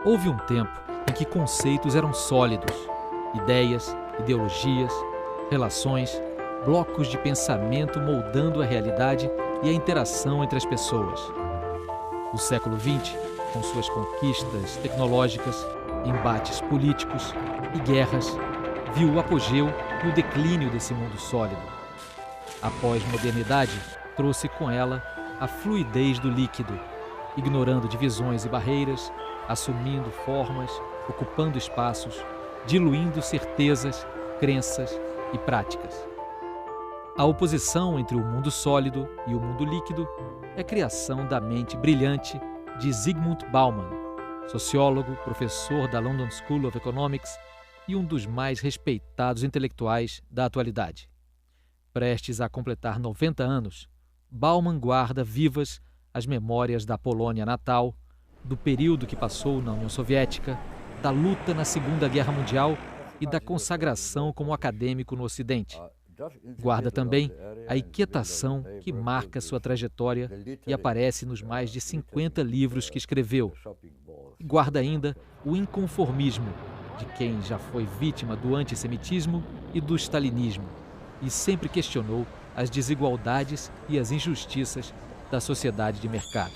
Houve um tempo em que conceitos eram sólidos, ideias, ideologias, relações, blocos de pensamento moldando a realidade e a interação entre as pessoas. O século XX, com suas conquistas tecnológicas, embates políticos e guerras, viu o apogeu e o declínio desse mundo sólido. A pós-modernidade trouxe com ela a fluidez do líquido, ignorando divisões e barreiras, assumindo formas, ocupando espaços, diluindo certezas, crenças e práticas. A oposição entre o mundo sólido e o mundo líquido é criação da mente brilhante de Zygmunt Bauman, sociólogo, professor da London School of Economics e um dos mais respeitados intelectuais da atualidade. Prestes a completar 90 anos, Bauman guarda vivas as memórias da Polônia natal, do período que passou na União Soviética, da luta na Segunda Guerra Mundial e da consagração como acadêmico no Ocidente. Guarda também a inquietação que marca sua trajetória e aparece nos mais de 50 livros que escreveu. E guarda ainda o inconformismo de quem já foi vítima do antissemitismo e do stalinismo e sempre questionou as desigualdades e as injustiças da sociedade de mercado.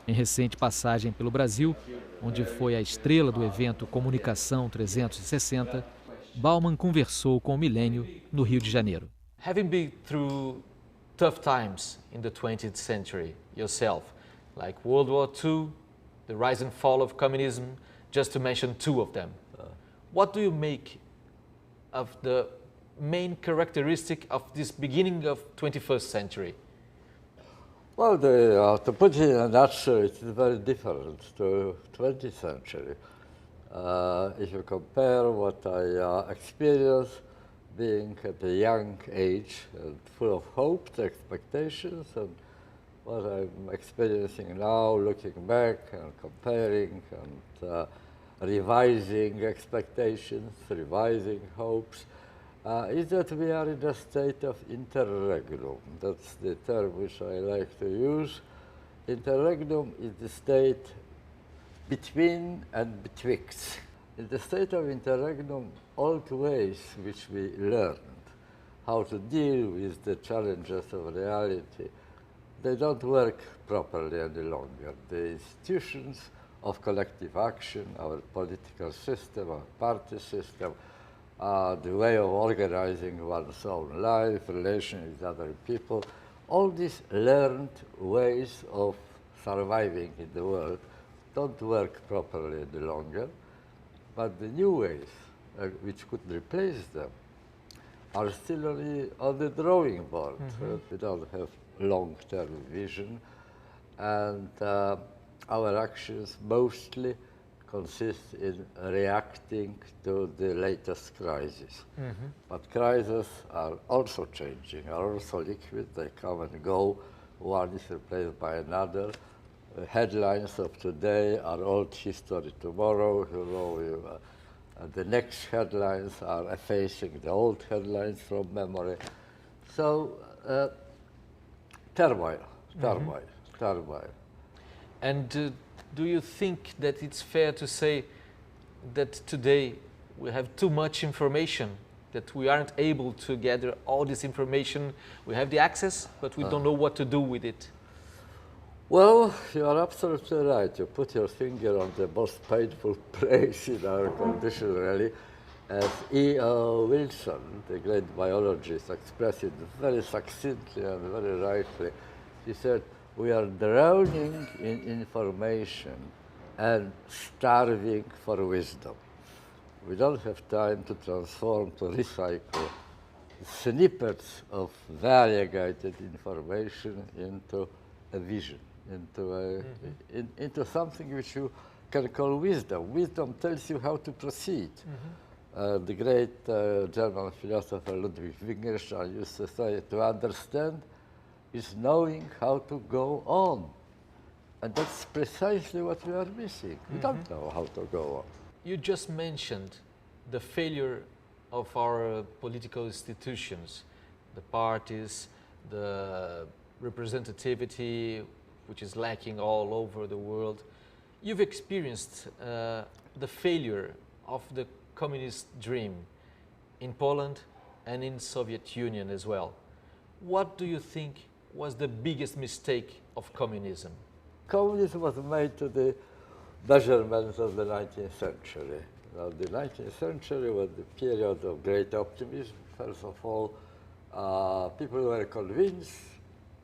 Em recente passagem pelo Brasil, onde foi a estrela do evento Comunicação 360, Bauman conversou com o Milênio no Rio de Janeiro. Having been through tough times in the 20th century yourself, like World War II, the rise and fall of communism, just to mention two of them, what do you make of the main characteristic of this beginning of 21st century? Well, to put it in a nutshell, it's very different to 20th century. If you compare what I experienced being at a young age and full of hopes, expectations, and what I'm experiencing now, looking back and comparing and revising expectations, revising hopes, is that we are in a state of interregnum. That's the term which I like to use. Interregnum is the state between and betwixt. In the state of interregnum, old ways which we learned how to deal with the challenges of reality, they don't work properly any longer. The institutions of collective action, our political system, our party system, the way of organizing one's own life, relation with other people, all these learned ways of surviving in the world don't work properly any longer, but the new ways which could replace them are still on the drawing board. We don't have long-term vision, and our actions mostly consist in reacting to the latest crisis. But crises are also changing, are also liquid, they come and go, one is replaced by another. The headlines of today are old history tomorrow. The next headlines are effacing the old headlines from memory. So, turmoil. And do you think that it's fair to say that today we have too much information, that we aren't able to gather all this information? We have the access, but we don't know what to do with it. Well, you are absolutely right. You put your finger on the most painful place in our condition, really. As E.O. Wilson, the great biologist, expressed it very succinctly and very rightly. He said, we are drowning in information and starving for wisdom. We don't have time to transform, to recycle snippets of variegated information into a vision, into something which you can call wisdom. Wisdom tells you how to proceed. The great German philosopher Ludwig Wittgenstein used to say, to understand is knowing how to go on. And that's precisely what we are missing. We don't know how to go on. You just mentioned the failure of our political institutions, the parties, the representativity, which is lacking all over the world. You've experienced the failure of the communist dream in Poland and in Soviet Union as well. What do you think was the biggest mistake of communism? Communism was made to the measurements of the 19th century. Now, the 19th century was the period of great optimism. First of all, people were convinced,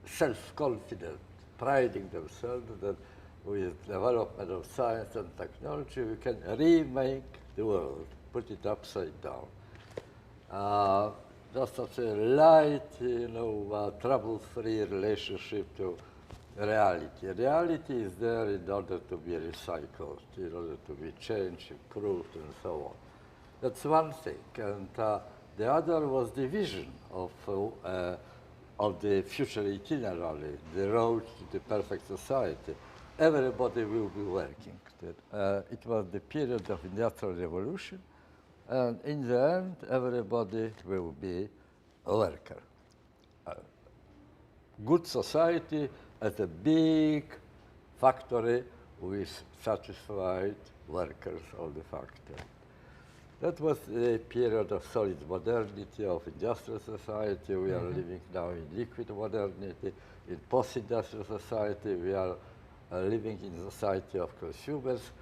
self-confident, priding themselves that with development of science and technology, we can remake the world, put it upside down. Just such a light, trouble-free relationship to reality. Reality is there in order to be recycled, in order to be changed, improved, and so on. That's one thing. And the other was the vision of the future itinerary, the road to the perfect society. Everybody will be working. It was the period of industrial revolution, and in the end, everybody will be a worker. Good society as a big factory with satisfied workers of the factory. That was a period of solid modernity, of industrial society. We are living now in liquid modernity. In post-industrial society, we are living in a society of consumers.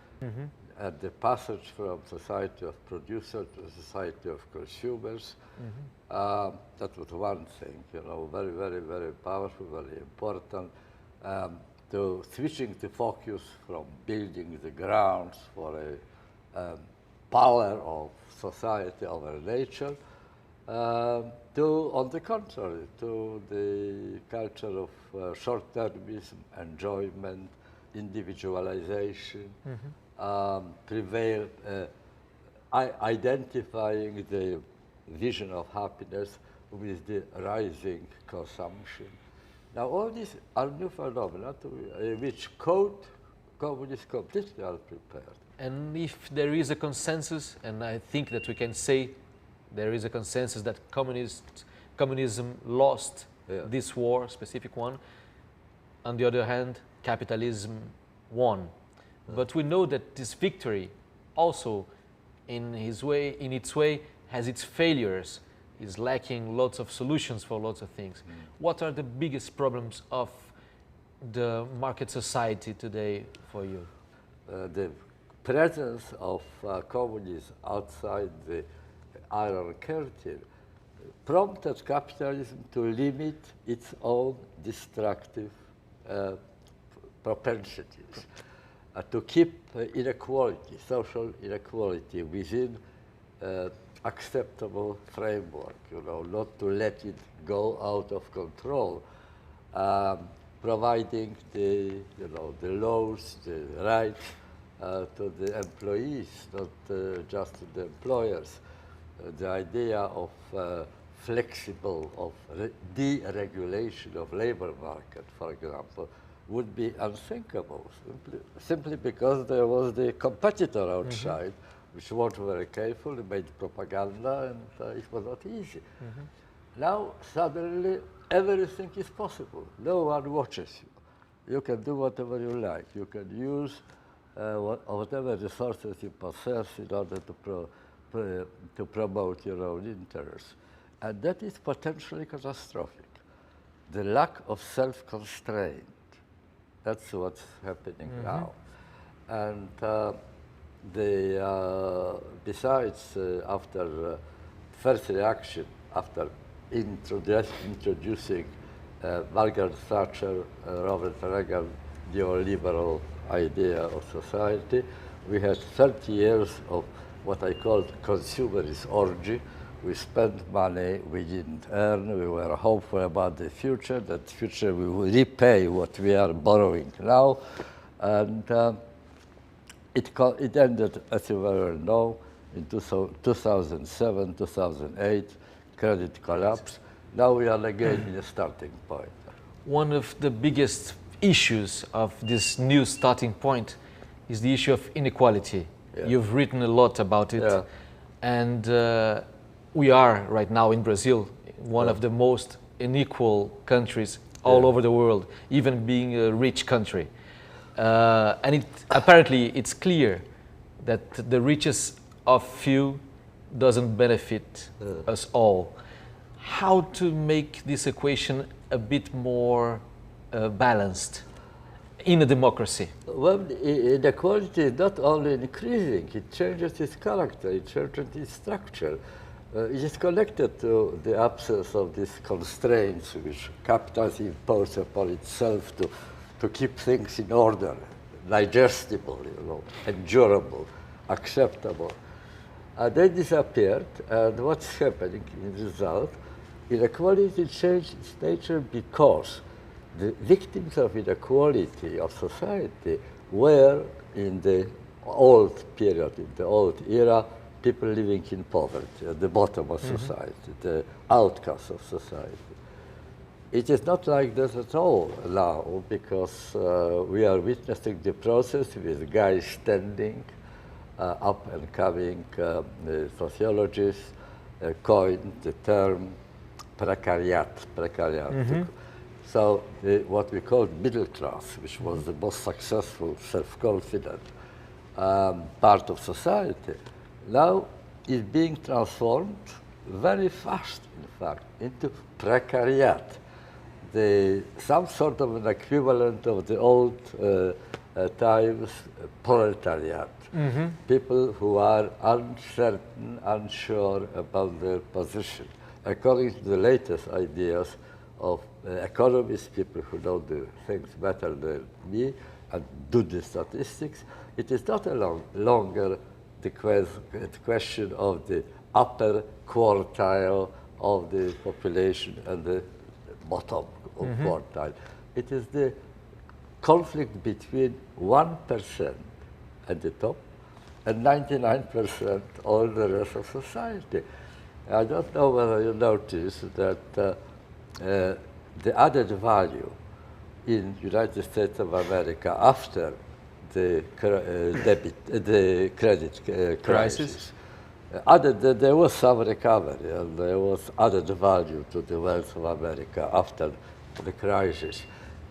At the passage from society of producers to society of consumers. That was one thing, very, very, very powerful, very important. To switching the focus from building the grounds for a power of society over nature, to, on the contrary, to the culture of short-termism, enjoyment, individualization, identifying the vision of happiness with the rising consumption. Now, all these are new phenomena which communists completely unprepared. And if there is a consensus, and I think that we can say there is a consensus that communism lost this war, specific one. On the other hand, capitalism won. But we know that this victory also, in its way, has its failures, is lacking lots of solutions for lots of things. What are the biggest problems of the market society today for you? The presence of communism outside the Iron Curtain prompted capitalism to limit its own destructive propensities, to keep inequality, social inequality within acceptable framework, not to let it go out of control, providing the laws, the rights to the employees, not just to the employers. The idea of flexible, of deregulation of labor market, for example, would be unthinkable, simply because there was the competitor outside, which weren't very careful, made propaganda, and it was not easy. Now, suddenly, everything is possible. No one watches you. You can do whatever you like. You can use whatever resources you possess in order to promote your own interests. And that is potentially catastrophic. The lack of self-constraint. That's what's happening now. And besides, after first reaction, after introducing Margaret Thatcher, Robert Reagan, neoliberal idea of society, we had 30 years of what I called consumerist orgy. We spent money we didn't earn. We were hopeful about the future, that future we will repay what we are borrowing now. And it ended, as you well know, in 2007, 2008, credit collapse. Now we are again in a starting point. One of the biggest issues of this new starting point is the issue of inequality. You've written a lot about it. And we are right now in Brazil, one of the most unequal countries all over the world, even being a rich country. And apparently it's clear that the riches of few doesn't benefit us all. How to make this equation a bit more balanced in a democracy? Well, inequality is not only increasing, it changes its character, it changes its structure. It is connected to the absence of these constraints which capitalism imposes upon itself to keep things in order, digestible, endurable, acceptable. They disappeared, and what's happening in the result? Inequality changed its nature because the victims of inequality of society were, in the old period, in the old era, people living in poverty, at the bottom of society, the outcasts of society. It is not like this at all now, because we are witnessing the process with guys standing, up and coming sociologists coined the term precariat. So what we call middle class, which was the most successful, self-confident part of society, now is being transformed very fast, in fact, into precariat, some sort of an equivalent of the old times proletariat. People who are uncertain, unsure about their position. According to the latest ideas of economists, people who know the things better than me and do the statistics, it is not longer the question of the upper quartile of the population and the bottom of quartile. It is the conflict between 1% at the top and 99% all the rest of society. I don't know whether you notice that the added value in United States of America after the credit crisis, there was some recovery and there was added value to the wealth of America after the crisis.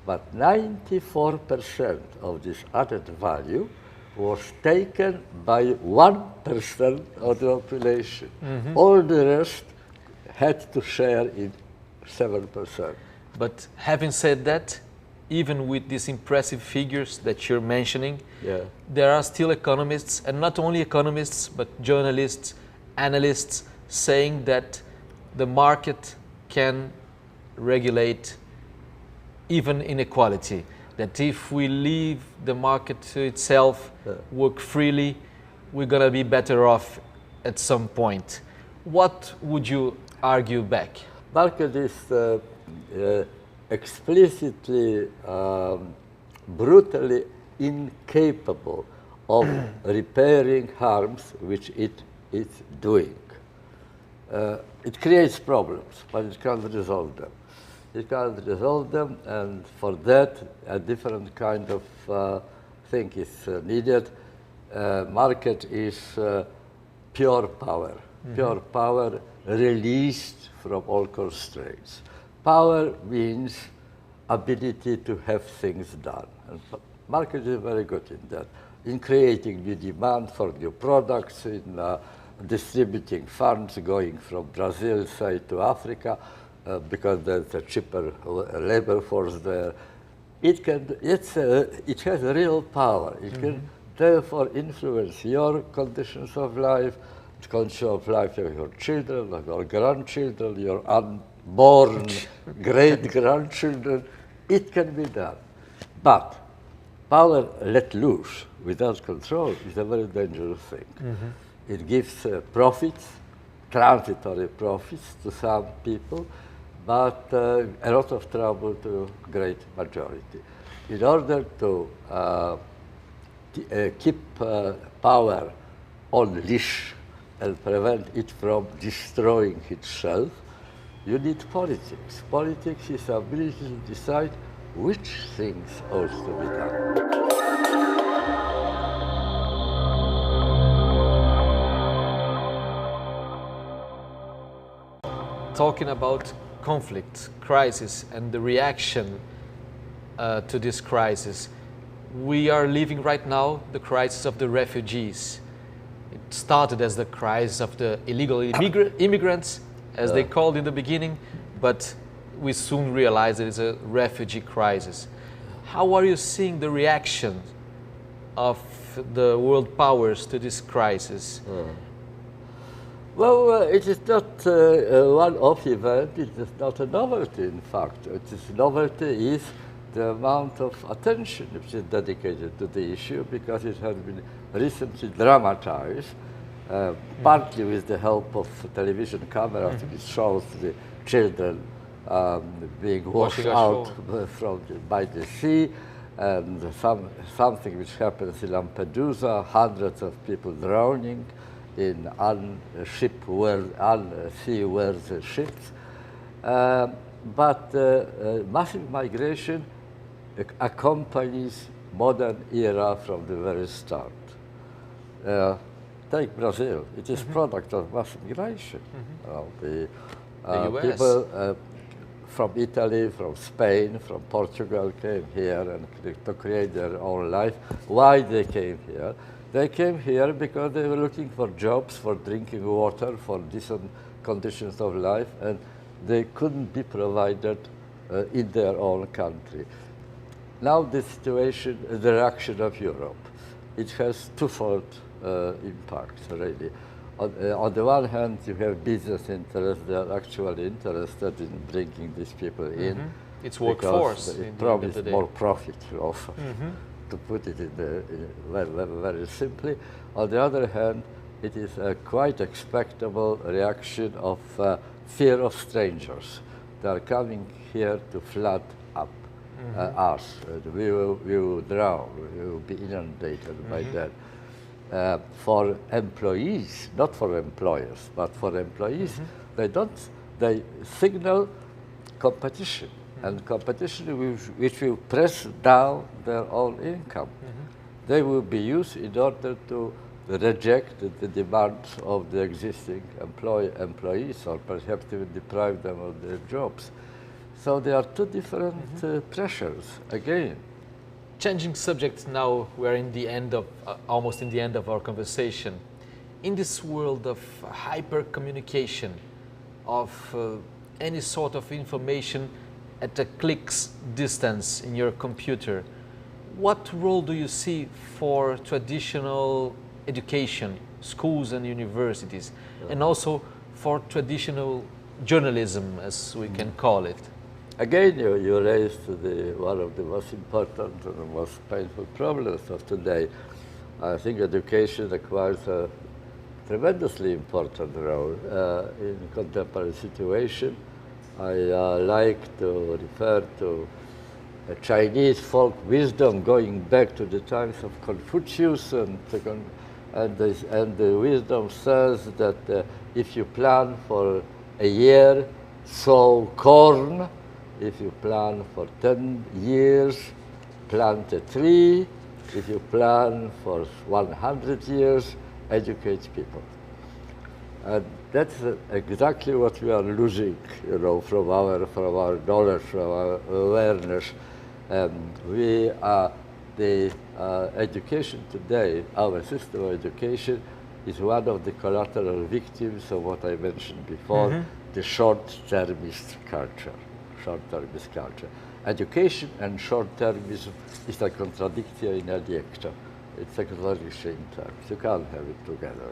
But 94% of this added value was taken by 1% of the population. All the rest had to share in 7%. But having said that, even with these impressive figures that you're mentioning, there are still economists, and not only economists, but journalists, analysts, saying that the market can regulate even inequality. That if we leave the market to itself, work freely, we're going to be better off at some point. What would you argue back? Market is explicitly, brutally incapable of repairing harms which it is doing. It creates problems, but it can't resolve them. It can't resolve them, and for that, a different kind of thing is needed. Market is pure power, pure power released from all constraints. Power means ability to have things done. And market is very good in that, in creating new demand for new products, in distributing funds going from Brazil, say, to Africa, because there's a cheaper labor force there. It has real power. It can therefore influence your conditions of life, the condition of life of your children, of your grandchildren, your unborn great-grandchildren. It can be done. But power let loose without control is a very dangerous thing. It gives profits, transitory profits to some people, but a lot of trouble to great majority. In order to keep power on leash and prevent it from destroying itself, you need politics. Politics is the ability to decide which things ought to be done. Talking about conflict, crisis, and the reaction to this crisis, we are living right now the crisis of the refugees. It started as the crisis of the illegal immigrants, as they called in the beginning, but we soon realized it is a refugee crisis. How are you seeing the reaction of the world powers to this crisis? Well, it is not a one-off event. It is not a novelty, in fact. It is novelty is the amount of attention which is dedicated to the issue, because it has been recently dramatized, partly with the help of television cameras, which shows the children being washed out by the sea, and something which happens in Lampedusa, hundreds of people drowning in unseaworthy ships. But massive migration accompanies modern era from the very start. Take Brazil. It is product of mass migration. The US. People from Italy, from Spain, from Portugal came here and to create their own life. Why they came here? They came here because they were looking for jobs, for drinking water, for decent conditions of life, and they couldn't be provided in their own country. Now the situation, the reaction of Europe, it has twofold impact, really. On the one hand, you have business interests. They are actually interested in bringing these people in. It's workforce. It promises more profit, to put it very simply. On the other hand, it is a quite expectable reaction of fear of strangers. They are coming here to flood up us. We will drown. We will be inundated by that. For employees, not for employers, but for employees, they signal competition, and competition which will press down their own income. They will be used in order to reject the demands of the existing employees, or perhaps even deprive them of their jobs. So there are two different pressures, again. Changing subject now, we're in the end of, almost in the end of our conversation. In this world of hyper communication, of any sort of information at a click's distance in your computer, what role do you see for traditional education, schools and universities, and also for traditional journalism, as we can call it? Again, you raised one of the most important and the most painful problems of today. I think education acquires a tremendously important role in contemporary situation. I like to refer to a Chinese folk wisdom going back to the times of Confucius, and the wisdom says that if you plan for a year, sow corn. If you plan for 10 years, plant a tree. If you plan for 100 years, educate people. And that's exactly what we are losing, from our knowledge, from our awareness. The education today, our system of education, is one of the collateral victims of what I mentioned before, the short-termist culture. Short-termist culture. Education and short-termism is a contradictio in adjecto. It's a contradiction in terms. You can't have it together,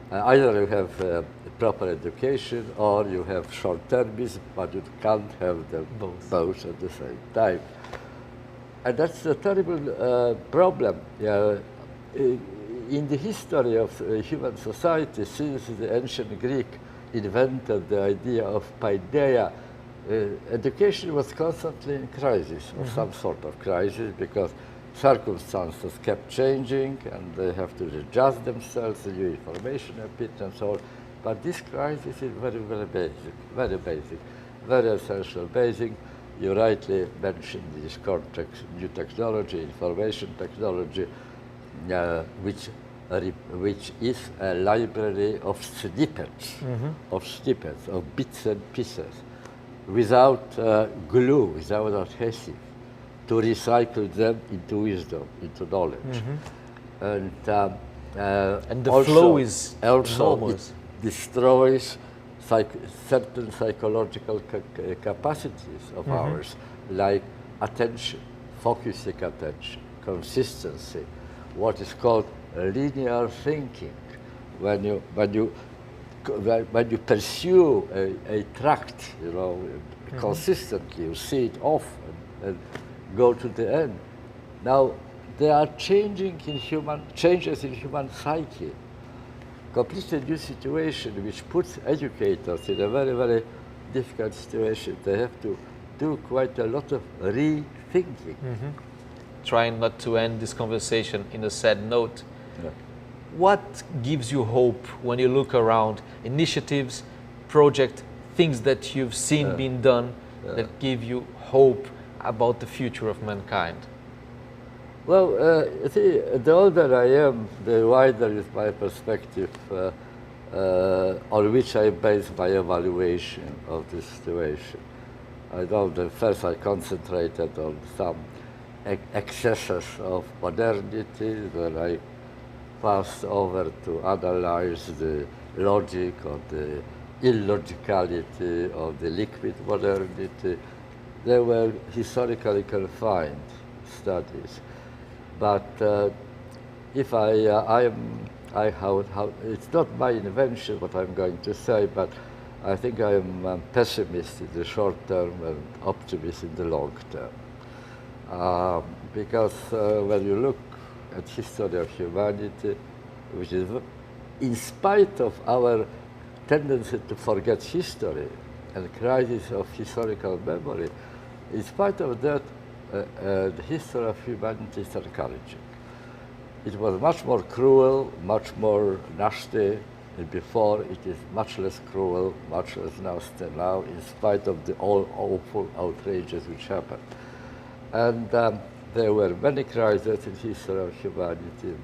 Either you have proper education or you have short-termism, but you can't have them both at the same time. And that's a terrible problem. In the history of human society, since the ancient Greek invented the idea of paideia, education was constantly in crisis, or some sort of crisis, because circumstances kept changing and they have to adjust themselves to new information and so on. But this crisis is very, very basic, very essential basic. You rightly mentioned this context, new technology, information technology, which is a library of snippets, of bits and pieces, without glue, without adhesive. to recycle them into wisdom, into knowledge. And the also, flow is also enormous. it destroys certain psychological capacities of ours, like attention, focusing attention, consistency, what is called linear thinking. When you pursue a tract, you know, consistently, you see it off and go to the end. Now, there are changes in human psyche. Completely new situation which puts educators in a very, very difficult situation. They have to do quite a lot of rethinking. Trying not to end this conversation in a sad note. Yeah. What gives you hope when you look around? Initiatives, projects, things that you've seen being done that give you hope about the future of mankind? Well, you see, the older I am, the wider is my perspective on which I base my evaluation of the situation. I know that first I concentrated on some excesses of modernity, then I passed over to analyze the logic or the illogicality of the liquid modernity. They were historically confined studies. But if it's not my invention what I'm going to say, but I think I'm a pessimist in the short term and optimist in the long term. Because when you look at history of humanity, which is, in spite of our tendency to forget history and crisis of historical memory, in spite of that, the history of humanity is encouraging. It was much more cruel, much more nasty than before. It is much less cruel, much less nasty now, in spite of the all awful outrages which happened. And there were many crises in history of humanity,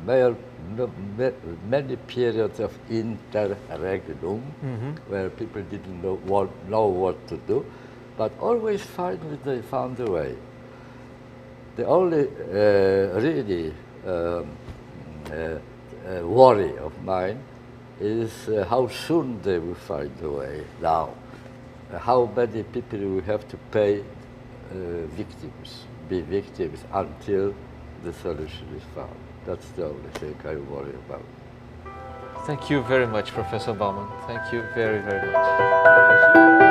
many periods of interregnum, where people didn't know what to do, but always finally they found a way. The only really worry of mine is how soon they will find a way now. How many people will have to pay be victims until the solution is found. That's the only thing I worry about. Thank you very much, Professor Bauman. Thank you very, very much.